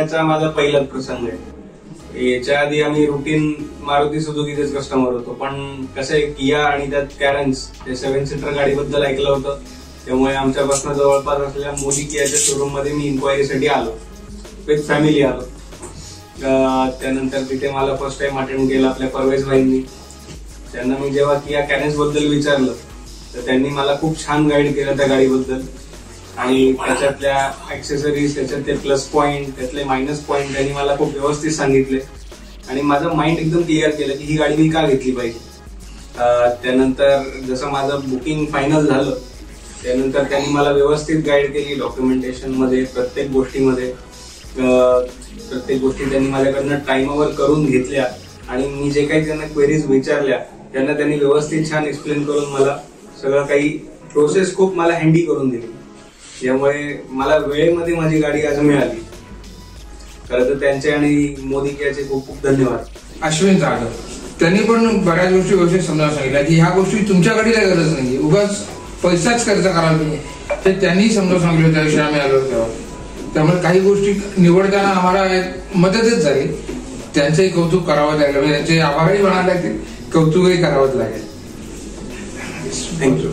करण्याचा माझा पहिलाच प्रसंग आहे. याच्या आधी आम्ही रुटीन मारुती सुझुकीचेच कस्टमर होतो, पण कसं आहे किया आणि त्यात कॅरन्स हे 7 सीटर गाडीबद्दल ऐकलं होतं, त्यामुळे आमच्यापासून जवळपास असलेल्या मोदी कियाच्या शोरूम मध्ये मी इन्क्वायरीसाठी आलो, विथ फॅमिली आलो. त्यानंतर तिथे मला फर्स्ट टाइम अटेंड केलं आपल्या परवेज भाईंनी. त्यांना मी जेव्हा किया कॅरन्स बद्दल विचारलं तर त्यांनी मला खूप छान गाईड केलं त्या गाडीबद्दल, आणि त्याच्यातल्या ऍक्सेसरीज, त्याच्यातले प्लस पॉईंट, त्यातले मायनस पॉईंट त्यांनी मला खूप व्यवस्थित सांगितले आणि माझं माइंड एकदम क्लिअर केलं की ही गाडी मी का घेतली पाहिजे. त्यानंतर जसं माझं बुकिंग फायनल झालं त्यानंतर त्यांनी मला व्यवस्थित गाईड केली डॉक्युमेंटेशन मध्ये, प्रत्येक गोष्टीमध्ये. प्रत्येक गोष्टी त्यांनी माझ्याकडनं टाइमवर करून घेतल्या आणि मी जे काही त्यांना क्वेरीज विचारल्या त्यांनी व्यवस्थित छान एक्सप्लेन करून मला सगळं काही प्रोसेस खूप मला हँडी करून दिली. यामुळे मला वेळेमध्ये माझी गाडी आज मिळाली. खरं तर त्यांचे आणि मोदी कियाचे खूप खूप धन्यवाद. अश्विन जाधव त्यांनी पण बऱ्याच गोष्टी व्यवस्थित समजावून सांगितल्या की ह्या गोष्टी तुमच्या गाडीला गरज नाहीये, उगाच पैसाच खर्च कराल तुम्ही, ते त्यांनी समजावून सांगितलं त्याविषयी आम्ही आलो तेव्हा. त्यामुळे काही गोष्टी निवडताना आम्हाला मदतच झाली. त्यांचंही कौतुक करावं लागलं, म्हणजे त्यांचे आभारही म्हणायला लागतील, कौतुकही करावंच लागेल. थँक्यू.